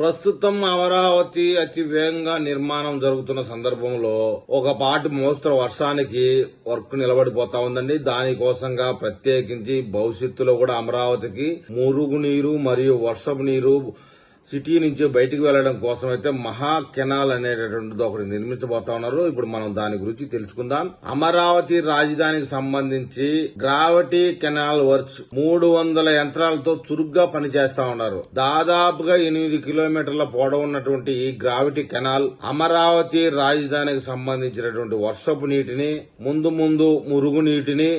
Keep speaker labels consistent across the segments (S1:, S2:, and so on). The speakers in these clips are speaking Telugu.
S1: ప్రస్తుతం అమరావతి అతి వేగంగా నిర్మాణం జరుగుతున్న సందర్భంలో ఒక పాటి మోస్తరు వర్షానికి వర్క్ నిలబడిపోతా ఉందండి. దానికోసంగా ప్రత్యేకించి భవిష్యత్తులో కూడా అమరావతికి మురుగునీరు మరియు వర్షపు నీరు సిటీ నుంచి బయటికి వెళ్లడం కోసం అయితే మహా కెనాల్ అనేటటువంటిది ఒకటి నిర్మించబోతా ఉన్నారు. ఇప్పుడు మనం దాని గురించి తెలుసుకుందాం. అమరావతి రాజధానికి సంబంధించి గ్రావిటీ కెనాల్ వర్క్స్ 300 యంత్రాలతో చురుగ్గా పనిచేస్తా ఉన్నారు. దాదాపుగా 8 కిలోమీటర్ల పొడవున్నటువంటి ఈ గ్రావిటీ కెనాల్ అమరావతి రాజధానికి సంబంధించినటువంటి వర్షపు నీటిని ముందు మురుగునీటిని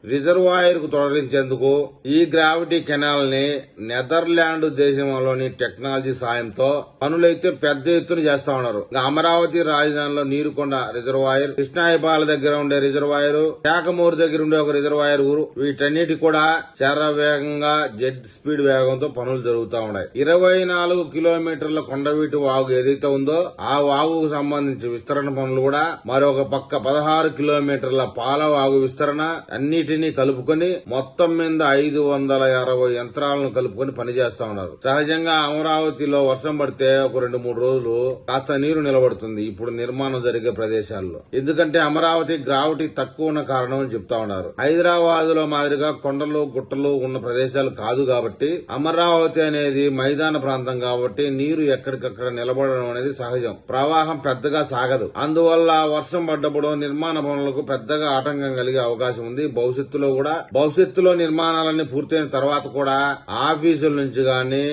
S1: రిజర్వాయర్ కు తరలించేందుకు ఈ గ్రావిటీ కెనాల్ ని నెదర్లాండ్ దేశంలోని టెక్నాలజీ సాయంతో పనులైతే పెద్ద ఎత్తున చేస్తా ఉన్నారు. అమరావతి రాజధానిలో నీరుకొండ రిజర్వాయర్, కృష్ణాయిపాల దగ్గర ఉండే రిజర్వాయర్, శాఖమూరు దగ్గర ఉండే ఒక రిజర్వాయర్ వీటన్నిటి కూడా శరవేగంగా జెట్ స్పీడ్ వేగంతో పనులు జరుగుతూ ఉన్నాయి. 24 కిలోమీటర్ల కొండవీటి వాగు ఏదైతే ఉందో ఆ వాగుకు సంబంధించి విస్తరణ పనులు కూడా మరొక పక్క 16 కిలోమీటర్ల పాల వాగు విస్తరణ అన్నిటినీ కలుపుకొని మొత్తం మీద 560 యంత్రాలను కలుపుకొని పనిచేస్తా ఉన్నారు. సహజంగా అమరావతిలో వర్షం పడితే ఒక 2-3 రోజులు కాస్త నీరు నిలబడుతుంది ఇప్పుడు నిర్మాణం జరిగే ప్రదేశాల్లో. ఎందుకంటే అమరావతి గ్రావిటీ తక్కువ ఉన్న కారణం అని చెప్తా ఉన్నారు. హైదరాబాద్ లో మాదిరిగా కొండలు గుట్టలు ఉన్న ప్రదేశాలు కాదు కాబట్టి అమరావతి అనేది మైదాన ప్రాంతం కాబట్టి నీరు ఎక్కడికక్కడ నిలబడడం అనేది సహజం. ప్రవాహం పెద్దగా సాగదు. అందువల్ల వర్షం పడ్డప్పుడు నిర్మాణ పనులకు పెద్దగా ఆటంకం కలిగే అవకాశం ఉంది. భవిష్యత్తులో నిర్మాణాలన్నీ పూర్తయిన తర్వాత కూడా ఆఫీసుల నుంచి గాని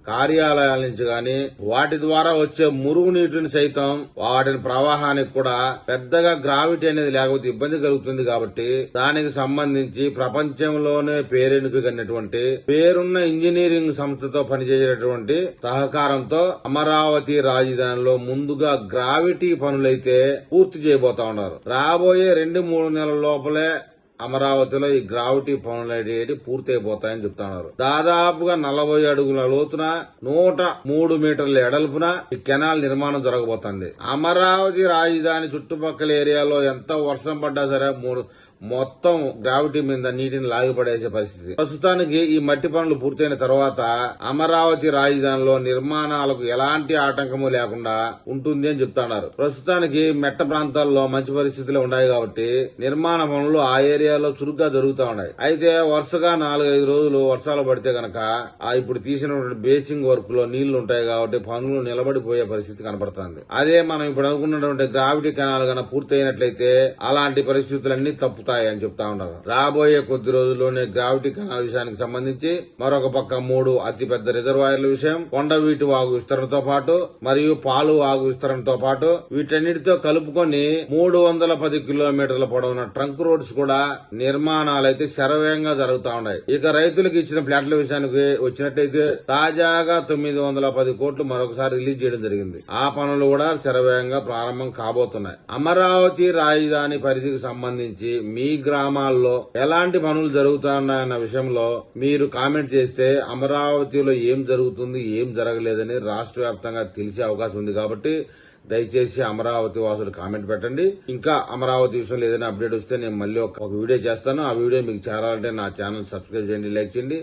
S1: కార్యాలయాల నుంచి గాని వాటి ద్వారా వచ్చే మురుగునీటిని సైతం వాటిని ప్రవాహానికి కూడా పెద్దగా గ్రావిటీ అనేది లేకపోతే ఇబ్బంది కలుగుతుంది. కాబట్టి దానికి సంబంధించి ప్రపంచంలోనే పేరెన్నికైనటువంటి పేరున్న ఇంజనీరింగ్ సంస్థతో పనిచేసేటటువంటి సహకారంతో అమరావతి రాజధానిలో ముందుగా గ్రావిటీ పనులైతే పూర్తి చేయబోతా ఉన్నారు. రాబోయే 2-3 నెలల లోపలే అమరావతిలో ఈ గ్రావిటీ పనులు పూర్తయిపోతాయని చెప్తున్నారు. దాదాపుగా 40 అడుగుల లోతున 103 మీటర్ల ఎడల్పున ఈ కెనాల్ నిర్మాణం జరగబోతోంది. అమరావతి రాజధాని చుట్టుపక్కల ఏరియాలో ఎంత వర్షం పడ్డా సరే మొత్తం గ్రావిటీ మీద నీటిని లాగిపడేసే పరిస్థితి. ప్రస్తుతానికి ఈ మట్టి పనులు పూర్తయిన తర్వాత అమరావతి రాజధానిలో నిర్మాణాలకు ఎలాంటి ఆటంకము లేకుండా ఉంటుంది అని చెప్తున్నారు. ప్రస్తుతానికి మెట్ట ప్రాంతాల్లో మంచి పరిస్థితులు ఉన్నాయి కాబట్టి నిర్మాణ పనులు ఆ ఏరియాలో చురుగ్గా జరుగుతూ ఉన్నాయి. అయితే వరుసగా 4-5 రోజులు వర్షాలు పడితే గనక ఇప్పుడు తీసినటువంటి బేసింగ్ వర్క్ లో నీళ్లు ఉంటాయి కాబట్టి పనులు నిలబడిపోయే పరిస్థితి కనపడుతుంది. అదే మనం ఇప్పుడు అనుకున్నటువంటి గ్రావిటీ కెనాల్ గన పూర్తయినట్లయితే అలాంటి పరిస్థితులన్నీ తప్పుతాయి అని చెప్తా ఉన్నారు. రాబోయే కొద్ది రోజుల్లోనే గ్రావిటీ కెనాల్ విషయానికి సంబంధించి మరొక పక్క 3 అతిపెద్ద రిజర్వాయర్ల విషయం, కొండవీటి వాగు విస్తరణతో పాటు మరియు పాలు వాగు విస్తరణతో పాటు వీటన్నిటితో కలుపుకొని 310 కిలోమీటర్ల పొడవున ట్రంక్ రోడ్స్ కూడా నిర్మాణాలైతే శరవేగంగా జరుగుతా ఉన్నాయి. ఇక రైతులకు ఇచ్చిన ప్లాట్ల విషయానికి వచ్చినట్టయితే తాజాగా 910 కోట్లు మరొకసారి రిలీజ్ చేయడం జరిగింది. ఆ పనులు కూడా శరవేగంగా ప్రారంభం కాబోతున్నాయి. అమరావతి రాజధాని పరిధికి సంబంధించి మీ గ్రామాల్లో ఎలాంటి పనులు జరుగుతున్నాయన్న విషయంలో మీరు కామెంట్ చేస్తే అమరావతిలో ఏం జరుగుతుంది ఏం జరగలేదని రాష్ట్ర వ్యాప్తంగా తెలిసే అవకాశం ఉంది. కాబట్టి దయచేసి అమరావతి వాసులు కామెంట్ పెట్టండి. ఇంకా అమరావతి విషయంలో ఏదైనా అప్డేట్ వస్తే నేను మళ్ళీ ఒక వీడియో చేస్తాను. ఆ వీడియో మీకు చేరాలంటే నా ఛానల్ సబ్స్క్రైబ్ చేయండి, లైక్ చేయండి.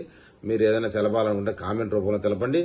S1: మీరు ఏదైనా తెలపాలనుకుంటే కామెంట్ రూపంలో తెలపండి.